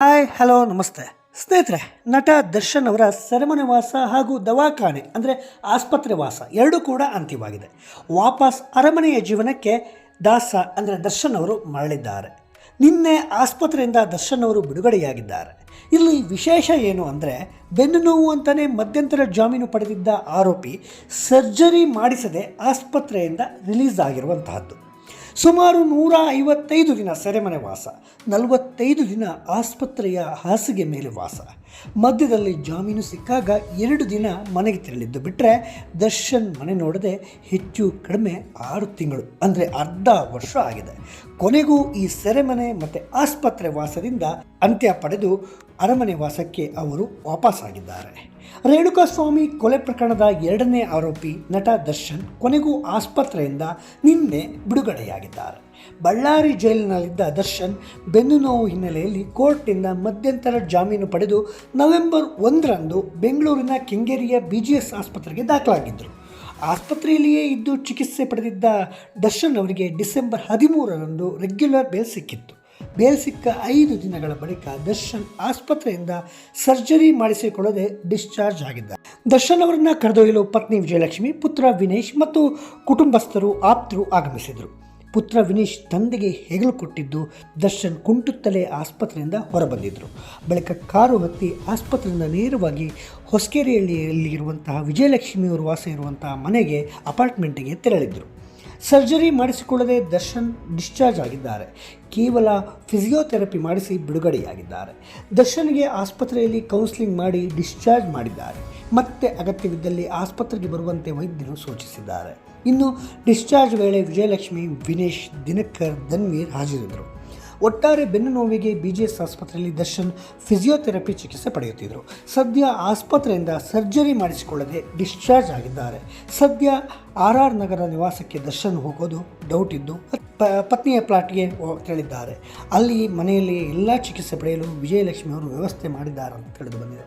Hi hello ನಮಸ್ತೆ ಸ್ನೇಹಿತರೆ, ನಟ ದರ್ಶನ್ ಅವರ ಸೆರೆಮನೆ ವಾಸ ಹಾಗೂ ದವಾಖಾನೆ ಅಂದರೆ ಆಸ್ಪತ್ರೆ ವಾಸ ಎರಡೂ ಕೂಡ ಅಂತ್ಯವಾಗಿದೆ. ವಾಪಸ್ ಅರಮನೆಯ ಜೀವನಕ್ಕೆ ದಾಸ ಅಂದರೆ ದರ್ಶನ್ ಅವರು ಮರಳಿದ್ದಾರೆ. ನಿನ್ನೆ ಆಸ್ಪತ್ರೆಯಿಂದ ದರ್ಶನ್ ಅವರು ಬಿಡುಗಡೆಯಾಗಿದ್ದಾರೆ. ಇಲ್ಲಿ ವಿಶೇಷ ಏನು ಅಂದರೆ, ಬೆನ್ನು ನೋವು ಅಂತಲೇ ಮಧ್ಯಂತರ ಜಾಮೀನು ಪಡೆದಿದ್ದ ಆರೋಪಿ ಸರ್ಜರಿ ಮಾಡಿಸದೆ ಆಸ್ಪತ್ರೆಯಿಂದ ರಿಲೀಸ್ ಆಗಿರುವಂತಹದ್ದು. ಸುಮಾರು 155 ದಿನ ಸೆರೆಮನೆ ವಾಸ, 45 ದಿನ ಆಸ್ಪತ್ರೆಯ ಹಾಸಿಗೆ ಮೇಲೆ ವಾಸ, ಮಧ್ಯದಲ್ಲಿ ಜಾಮೀನು ಸಿಕ್ಕಾಗ 2 ದಿನ ಮನೆಗೆ ತೆರಳಿದ್ದು ಬಿಟ್ಟರೆ ದರ್ಶನ್ ಮನೆ ನೋಡದೆ ಹೆಚ್ಚು ಕಡಿಮೆ 6 ತಿಂಗಳು ಅಂದರೆ ಅರ್ಧ ವರ್ಷ ಆಗಿದೆ. ಕೊನೆಗೂ ಈ ಸೆರೆಮನೆ ಮತ್ತು ಆಸ್ಪತ್ರೆ ವಾಸದಿಂದ ಅಂತ್ಯ ಪಡೆದು ಅರಮನೆ ವಾಸಕ್ಕೆ ಅವರು ವಾಪಸ್ಸಾಗಿದ್ದಾರೆ. ರೇಣುಕಾಸ್ವಾಮಿ ಕೊಲೆ ಪ್ರಕರಣದ 2ನೇ ಆರೋಪಿ ನಟ ದರ್ಶನ್ ಕೊನೆಗೂ ಆಸ್ಪತ್ರೆಯಿಂದ ನಿನ್ನೆ ಬಿಡುಗಡೆಯಾಗಿದ್ದಾರೆ. ಬಳ್ಳಾರಿ ಜೈಲಿನಲ್ಲಿದ್ದ ದರ್ಶನ್ ಬೆನ್ನು ನೋವು ಹಿನ್ನೆಲೆಯಲ್ಲಿ ಕೋರ್ಟ್ನಿಂದ ಮಧ್ಯಂತರ ಜಾಮೀನು ಪಡೆದು ನವೆಂಬರ್ 1ರಂದು ಬೆಂಗಳೂರಿನ ಕೆಂಗೇರಿಯ BGS ಆಸ್ಪತ್ರೆಗೆ ದಾಖಲಾಗಿದ್ದರು. ಆಸ್ಪತ್ರೆಯಲ್ಲಿಯೇ ಇದ್ದು ಚಿಕಿತ್ಸೆ ಪಡೆದಿದ್ದ ದರ್ಶನ್ ಅವರಿಗೆ ಡಿಸೆಂಬರ್ 13ರಂದು ರೆಗ್ಯುಲರ್ ಬೇಲ್ ಸಿಕ್ಕಿತ್ತು. ಬೇಲ್ ಸಿಕ್ಕ 5 ದಿನಗಳ ಬಳಿಕ ದರ್ಶನ್ ಆಸ್ಪತ್ರೆಯಿಂದ ಸರ್ಜರಿ ಮಾಡಿಸಿಕೊಳ್ಳದೆ ಡಿಸ್ಚಾರ್ಜ್ ಆಗಿದ್ದಾರೆ. ದರ್ಶನ್ ಅವರನ್ನು ಕರೆದೊಯ್ಯಲು ಪತ್ನಿ ವಿಜಯಲಕ್ಷ್ಮಿ, ಪುತ್ರ ವಿನೇಶ್ ಮತ್ತು ಕುಟುಂಬಸ್ಥರು ಆಪ್ತರು ಆಗಮಿಸಿದರು. ಪುತ್ರ ವಿನೇಶ್ ತಂದೆಗೆ ಹೆಗಲು ಕೊಟ್ಟಿದ್ದು ದರ್ಶನ್ ಕುಂಟುತ್ತಲೇ ಆಸ್ಪತ್ರೆಯಿಂದ ಹೊರಬಂದಿದ್ದರು. ಬಳಿಕ ಕಾರು ಹತ್ತಿ ಆಸ್ಪತ್ರೆಯಿಂದ ನೇರವಾಗಿ ಹೊಸಕೆರೆಹಳ್ಳಿಯಲ್ಲಿರುವಂತಹ ವಿಜಯಲಕ್ಷ್ಮಿಯವರು ವಾಸ ಇರುವಂತಹ ಮನೆಗೆ ಅಪಾರ್ಟ್ಮೆಂಟಿಗೆ ತೆರಳಿದ್ದರು. ಸರ್ಜರಿ ಮಾಡಿಸಿಕೊಳ್ಳದೆ ದರ್ಶನ್ ಡಿಸ್ಚಾರ್ಜ್ ಆಗಿದ್ದಾರೆ. ಕೇವಲ ಫಿಸಿಯೋಥೆರಪಿ ಮಾಡಿಸಿ ಬಿಡುಗಡೆಯಾಗಿದ್ದಾರೆ. ದರ್ಶನ್ಗೆ ಆಸ್ಪತ್ರೆಯಲ್ಲಿ ಕೌನ್ಸಿಲಿಂಗ್ ಮಾಡಿ ಡಿಸ್ಚಾರ್ಜ್ ಮಾಡಿದ್ದಾರೆ. ಮತ್ತೆ ಅಗತ್ಯವಿದ್ದಲ್ಲಿ ಆಸ್ಪತ್ರೆಗೆ ಬರುವಂತೆ ವೈದ್ಯರು ಸೂಚಿಸಿದ್ದಾರೆ. ಇನ್ನು ಡಿಸ್ಚಾರ್ಜ್ ವೇಳೆ ವಿಜಯಲಕ್ಷ್ಮಿ, ವಿನೇಶ್, ದಿನಕರ್, ಧನ್ವೀರ್ ಹಾಜರಿದ್ದರು. ಒಟ್ಟಾರೆ ಬೆನ್ನು ನೋವಿಗೆ BGS ಆಸ್ಪತ್ರೆಯಲ್ಲಿ ದರ್ಶನ್ ಫಿಸಿಯೋಥೆರಪಿ ಚಿಕಿತ್ಸೆ ಪಡೆಯುತ್ತಿದ್ದರು. ಸದ್ಯ ಆಸ್ಪತ್ರೆಯಿಂದ ಸರ್ಜರಿ ಮಾಡಿಸಿಕೊಳ್ಳದೆ ಡಿಸ್ಚಾರ್ಜ್ ಆಗಿದ್ದಾರೆ. ಸದ್ಯ RR ನಗರ ನಿವಾಸಕ್ಕೆ ದರ್ಶನ್ ಹೋಗೋದು ಡೌಟ್ ಇದ್ದು ಪತ್ನಿಯ ಪ್ಲಾಟ್ಗೆ ತೆರಳಿದ್ದಾರೆ. ಅಲ್ಲಿ ಮನೆಯಲ್ಲಿ ಎಲ್ಲ ಚಿಕಿತ್ಸೆ ಪಡೆಯಲು ವಿಜಯಲಕ್ಷ್ಮಿ ಅವರು ವ್ಯವಸ್ಥೆ ಮಾಡಿದ್ದಾರೆ ಅಂತ ತಿಳಿದು ಬಂದಿದೆ.